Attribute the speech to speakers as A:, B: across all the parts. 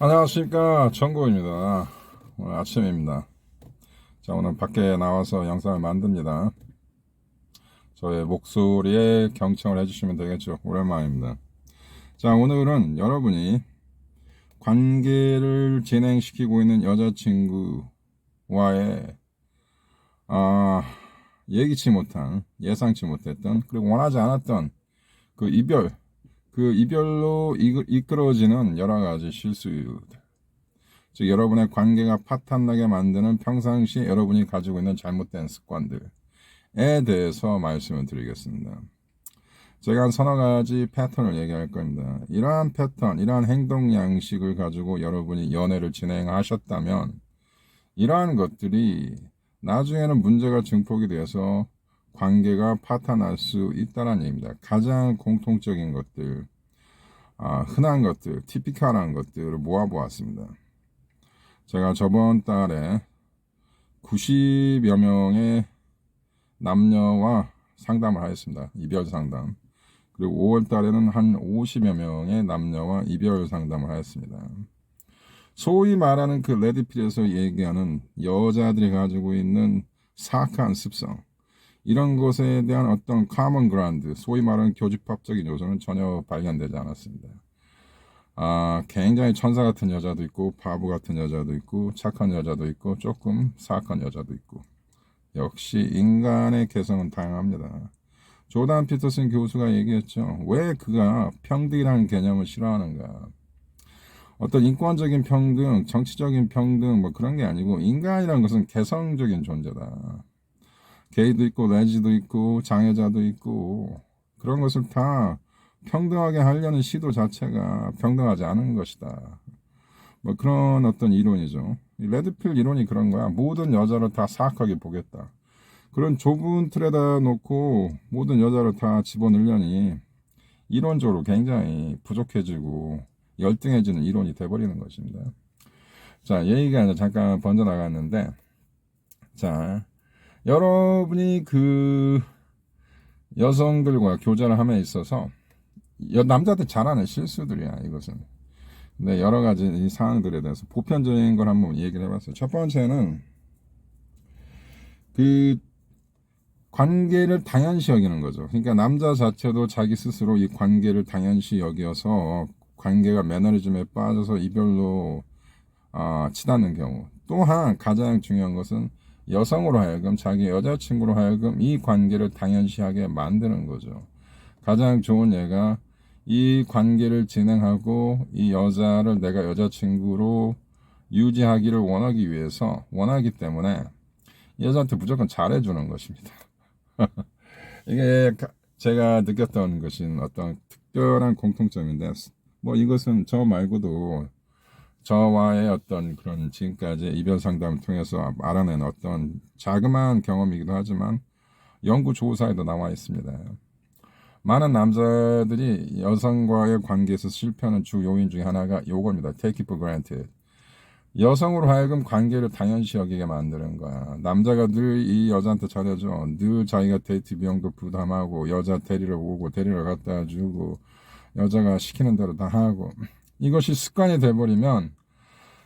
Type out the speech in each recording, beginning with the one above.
A: 안녕하십니까, 정국입니다. 오늘 아침입니다. 자, 오늘 밖에 나와서 영상을 만듭니다. 저의 목소리에 경청을 해주시면 되겠죠. 오랜만입니다. 자, 오늘은 여러분이 관계를 진행시키고 있는 여자친구와의 아, 예기치 못한, 예상치 못했던, 그리고 원하지 않았던 그 이별로 이끌어지는 여러 가지 실수들, 즉 여러분의 관계가 파탄나게 만드는 평상시 여러분이 가지고 있는 잘못된 습관들에 대해서 말씀을 드리겠습니다. 제가 한 서너 가지 패턴을 얘기할 겁니다. 이러한 패턴, 이러한 행동 양식을 가지고 여러분이 연애를 진행하셨다면 이러한 것들이 나중에는 문제가 증폭이 돼서 관계가 파탄날 수 있다는 얘기입니다. 가장 공통적인 것들, 흔한 것들, 티피컬한 것들을 모아보았습니다. 제가 저번 달에 90여 명의 남녀와 상담을 하였습니다. 이별 상담. 그리고 5월 달에는 한 50여 명의 남녀와 이별 상담을 하였습니다. 소위 말하는 그 레드필에서 얘기하는 여자들이 가지고 있는 사악한 습성, 이런 것에 대한 어떤 커먼 그라운드, 소위 말하는 교집합적인 요소는 전혀 발견되지 않았습니다. 굉장히 천사 같은 여자도 있고, 바보 같은 여자도 있고, 착한 여자도 있고, 조금 사악한 여자도 있고. 역시 인간의 개성은 다양합니다. 조단 피터슨 교수가 얘기했죠. 왜 그가 평등이라는 개념을 싫어하는가? 어떤 인권적인 평등, 정치적인 평등, 뭐 그런 게 아니고, 인간이라는 것은 개성적인 존재다. 게이도 있고, 레즈도 있고, 장애자도 있고, 그런 것을 다 평등하게 하려는 시도 자체가 평등하지 않은 것이다. 뭐 그런 어떤 이론이죠. 레드필 이론이 그런 거야. 모든 여자를 다 사악하게 보겠다. 그런 좁은 틀에다 놓고 모든 여자를 다 집어넣으려니 이론적으로 굉장히 부족해지고 열등해지는 이론이 돼버리는 것입니다. 자, 얘기가 이제 잠깐 번져 나갔는데, 자, 여러분이 그 여성들과 교제를 함에 있어서 남자들 잘하는 실수들이야, 이것은. 근데 여러 가지 이 사항들에 대해서 보편적인 걸 한번 얘기를 해봤어요. 첫 번째는 그 관계를 당연시 여기는 거죠. 그러니까 남자 자체도 자기 스스로 이 관계를 당연시 여겨서 관계가 매너리즘에 빠져서 이별로 치닫는 경우. 또한 가장 중요한 것은 여성으로 하여금 자기 여자친구로 하여금 이 관계를 당연시하게 만드는 거죠. 가장 좋은 예가 이 관계를 진행하고 이 여자를 내가 여자친구로 유지하기를 원하기 때문에 여자한테 무조건 잘해주는 것입니다. 이게 제가 느꼈던 것인 어떤 특별한 공통점인데, 뭐 이것은 저 말고도 저와의 어떤 그런 지금까지 이별 상담을 통해서 알아낸 어떤 자그마한 경험이기도 하지만 연구 조사에도 나와 있습니다. 많은 남자들이 여성과의 관계에서 실패하는 주 요인 중에 하나가 요겁니다. Take it for granted. 여성으로 하여금 관계를 당연시 여기게 만드는 거야. 남자가 늘 이 여자한테 잘해줘. 늘 자기가 데이트 비용도 부담하고 여자 데리러 오고 데리러 갖다 주고 여자가 시키는 대로 다 하고, 이것이 습관이 돼버리면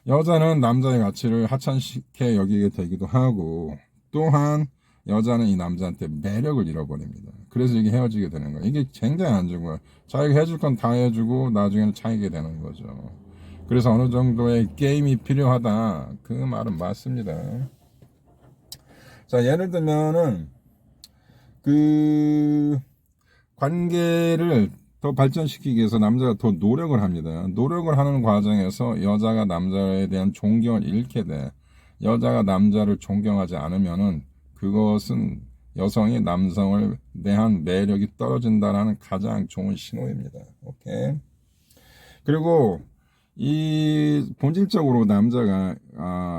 A: 여자는 남자의 가치를 하찮게 여기게 되기도 하고, 또한 여자는 이 남자한테 매력을 잃어버립니다. 그래서 이게 헤어지게 되는 거야. 이게 굉장히 안 좋은 거야. 자기가 해줄 건 다 해주고 나중에는 차이게 되는 거죠. 그래서 어느 정도의 게임이 필요하다. 그 말은 맞습니다. 자, 예를 들면은 그 관계를 더 발전시키기 위해서 남자가 더 노력을 합니다. 노력을 하는 과정에서 여자가 남자에 대한 존경을 잃게 돼. 여자가 남자를 존경하지 않으면은 그것은 여성이 남성을 대한 매력이 떨어진다는 가장 좋은 신호입니다. 오케이. 그리고 이 본질적으로 남자가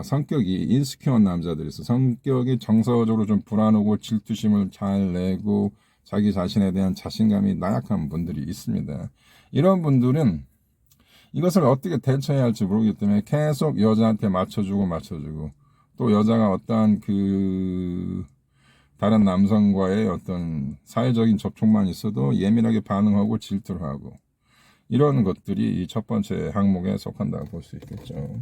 A: 성격이 인스큐어한 남자들이 있어. 성격이 정서적으로 좀 불안하고 질투심을 잘 내고 자기 자신에 대한 자신감이 나약한 분들이 있습니다. 이런 분들은 이것을 어떻게 대처해야 할지 모르기 때문에 계속 여자한테 맞춰주고 또 여자가 어떠한 그 다른 남성과의 어떤 사회적인 접촉만 있어도 예민하게 반응하고 질투를 하고, 이런 것들이 이 첫 번째 항목에 속한다고 볼 수 있겠죠.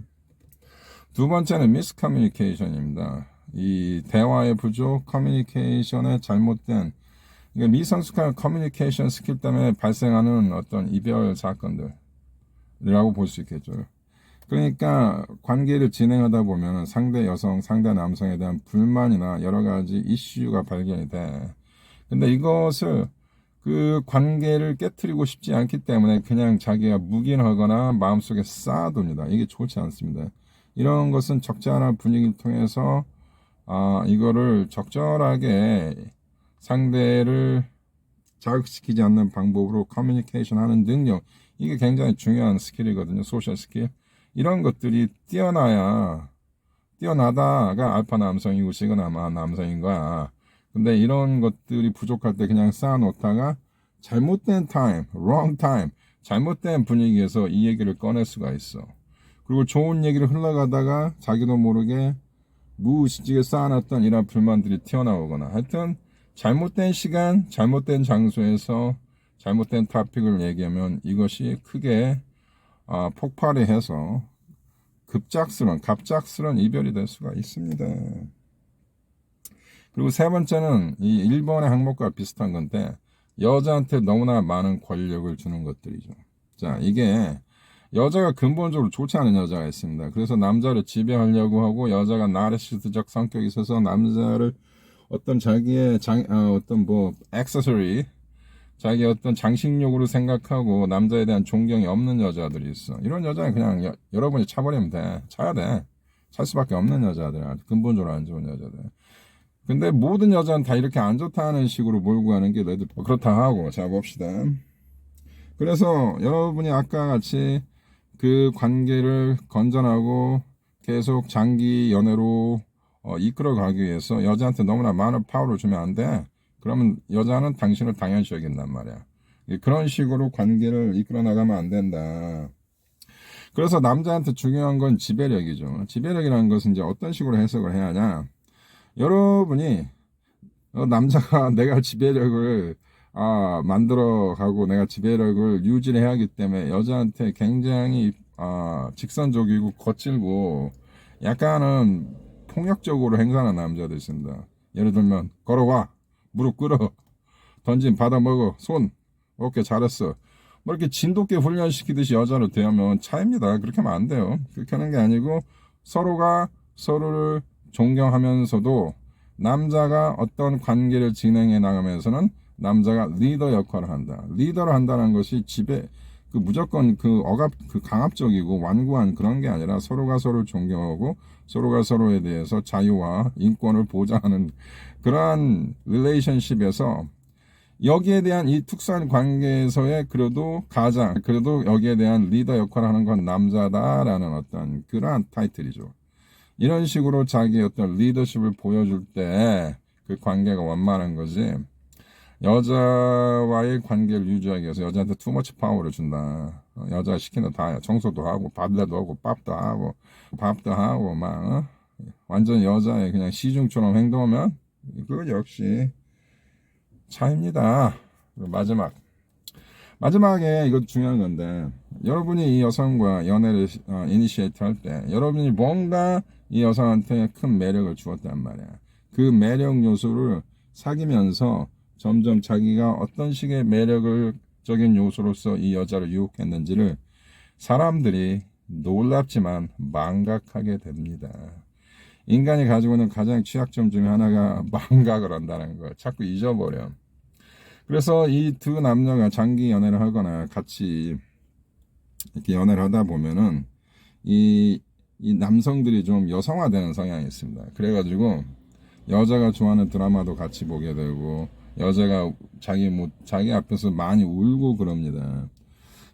A: 두 번째는 미스커뮤니케이션입니다. 이 대화의 부족, 커뮤니케이션의 잘못된 미성숙한 커뮤니케이션 스킬 때문에 발생하는 어떤 이별 사건들이라고 볼 수 있겠죠. 그러니까 관계를 진행하다 보면 상대 여성, 상대 남성에 대한 불만이나 여러 가지 이슈가 발견이 돼. 근데 이것을 그 관계를 깨트리고 싶지 않기 때문에 그냥 자기가 묵인하거나 마음속에 쌓아둡니다. 이게 좋지 않습니다. 이런 것은 적절한 분위기를 통해서 이거를 적절하게 상대를 자극시키지 않는 방법으로 커뮤니케이션 하는 능력, 이게 굉장히 중요한 스킬이거든요. 소셜 스킬. 이런 것들이 뛰어나다가 알파 남성이고 시그마 남성인 거야. 근데 이런 것들이 부족할 때 그냥 쌓아놓다가 잘못된 타임, wrong time, 잘못된 분위기에서 이 얘기를 꺼낼 수가 있어. 그리고 좋은 얘기를 흘러가다가 자기도 모르게 무의식적에 쌓아놨던 이런 불만들이 튀어나오거나 하여튼 잘못된 시간, 잘못된 장소에서 잘못된 토픽을 얘기하면 이것이 크게 폭발이 해서 갑작스런 이별이 될 수가 있습니다. 그리고 세 번째는 이 1번의 항목과 비슷한 건데 여자한테 너무나 많은 권력을 주는 것들이죠. 자, 이게 여자가 근본적으로 좋지 않은 여자가 있습니다. 그래서 남자를 지배하려고 하고 여자가 나르시스트적 성격이 있어서 남자를 어떤 자기의 액세서리, 자기 어떤 장식용으로 생각하고 남자에 대한 존경이 없는 여자들이 있어. 이런 여자는 그냥 여러분이 차버리면 돼. 차야 돼. 찰 수밖에 없는 여자들, 근본적으로 안 좋은 여자들. 근데 모든 여자는 다 이렇게 안 좋다는 식으로 몰고 가는 게 그렇다 하고, 자 봅시다. 그래서 여러분이 아까 같이 그 관계를 건전하고 계속 장기 연애로 이끌어가기 위해서 여자한테 너무나 많은 파워를 주면 안 돼. 그러면 여자는 당신을 당연시 여긴단 말이야. 그런 식으로 관계를 이끌어 나가면 안 된다. 그래서 남자한테 중요한 건 지배력이죠. 지배력이라는 것은 이제 어떤 식으로 해석을 해야 하냐. 여러분이 남자가 내가 지배력을 만들어가고 내가 지배력을 유지를 해야 하기 때문에 여자한테 굉장히 직선적이고 거칠고 약간은 폭력적으로 행사하는 남자도 있습니다. 예를 들면 걸어와, 무릎 꿇어, 던진 받아 먹어, 손, 오케이 잘했어. 뭐 이렇게 진돗개 훈련시키듯이 여자를 대하면 차입니다. 그렇게 하면 안 돼요. 그렇게 하는 게 아니고 서로가 서로를 존경하면서도 남자가 어떤 관계를 진행해 나가면서는 남자가 리더 역할을 한다. 리더를 한다는 것이 무조건 강압적이고 완고한 그런 게 아니라 서로가 서로를 존경하고 서로가 서로에 대해서 자유와 인권을 보장하는 그러한 릴레이션십에서 여기에 대한 이 특수한 관계에서의 그래도 여기에 대한 리더 역할을 하는 건 남자다라는 어떤 그러한 타이틀이죠. 이런 식으로 자기의 어떤 리더십을 보여줄 때 그 관계가 원만한 거지. 여자와의 관계를 유지하기 위해서 여자한테 투머치 파워를 준다. 여자가 시키는 다 해. 청소도 하고 밥도 하고 밥도 하고 막 완전 여자의 그냥 시중처럼 행동하면 그거 역시 차입니다. 마지막에 이것도 중요한 건데 여러분이 이 여성과 연애를 이니시에이트 할 때 여러분이 뭔가 이 여성한테 큰 매력을 주었단 말이야. 그 매력 요소를 사귀면서 점점 자기가 어떤 식의 매력적인 요소로서 이 여자를 유혹했는지를 사람들이 놀랍지만 망각하게 됩니다. 인간이 가지고 있는 가장 취약점 중에 하나가 망각을 한다는 거. 자꾸 잊어버려. 그래서 이 두 남녀가 장기 연애를 하거나 같이 이렇게 연애를 하다 보면은 이 남성들이 좀 여성화되는 성향이 있습니다. 그래가지고 여자가 좋아하는 드라마도 같이 보게 되고 여자가 자기 앞에서 많이 울고 그럽니다.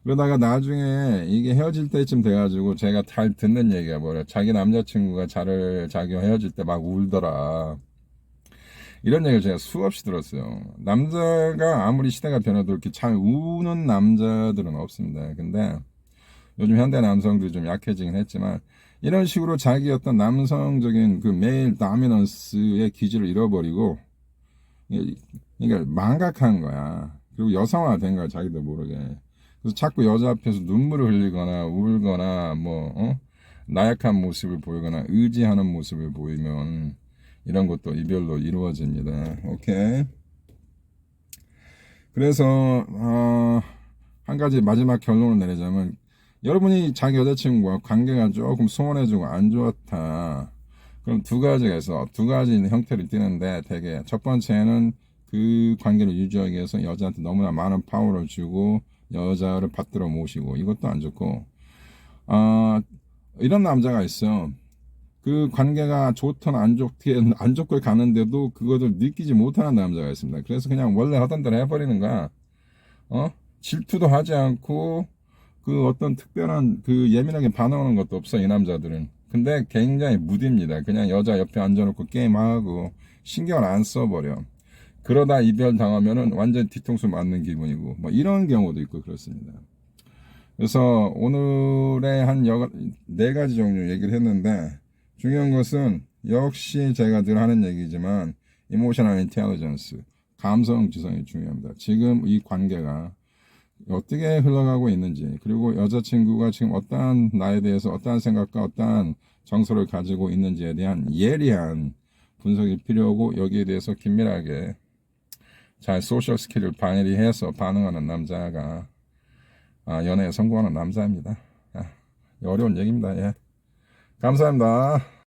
A: 그러다가 나중에 이게 헤어질 때쯤 돼가지고 제가 잘 듣는 얘기가 뭐래. 자기 남자친구가 자기와 헤어질 때 막 울더라. 이런 얘기를 제가 수없이 들었어요. 남자가 아무리 시대가 변해도 이렇게 잘 우는 남자들은 없습니다. 근데 요즘 현대 남성들이 좀 약해지긴 했지만 이런 식으로 자기 어떤 남성적인 그 메일 다미넌스의 기질을 잃어버리고 그러니까 망각한 거야. 그리고 여성화된 거야. 자기도 모르게. 그래서 자꾸 여자 앞에서 눈물을 흘리거나 울거나 나약한 모습을 보이거나 의지하는 모습을 보이면 이런 것도 이별로 이루어집니다. 오케이. 그래서 한 가지 마지막 결론을 내리자면, 여러분이 자기 여자친구와 관계가 조금 소원해지고 안 좋았다. 그럼 두 가지가 있어. 두 가지 형태를 띠는데, 되게 첫 번째는 그 관계를 유지하기 위해서 여자한테 너무나 많은 파워를 주고 여자를 받들어 모시고, 이것도 안 좋고, 이런 남자가 있어. 그 관계가 좋든 안 좋게 가는데도 그것을 느끼지 못하는 남자가 있습니다. 그래서 그냥 원래 하던 대로 해버리는 거야. 질투도 하지 않고 그 어떤 특별한 그 예민하게 반응하는 것도 없어, 이 남자들은. 근데 굉장히 무디입니다. 그냥 여자 옆에 앉아놓고 게임하고 신경을 안 써버려. 그러다 이별 당하면은 완전 뒤통수 맞는 기분이고 뭐 이런 경우도 있고 그렇습니다. 그래서 오늘의 한 네 가지 종류 얘기를 했는데, 중요한 것은 역시 제가 늘 하는 얘기지만 이모셔널 인텔리전스, 감성 지성이 중요합니다. 지금 이 관계가 어떻게 흘러가고 있는지, 그리고 여자친구가 지금 어떠한 나에 대해서 어떠한 생각과 어떠한 정서를 가지고 있는지에 대한 예리한 분석이 필요하고, 여기에 대해서 긴밀하게 잘 소셜 스킬을 발휘해서 반응하는 남자가 연애에 성공하는 남자입니다. 어려운 얘기입니다. 예. 감사합니다.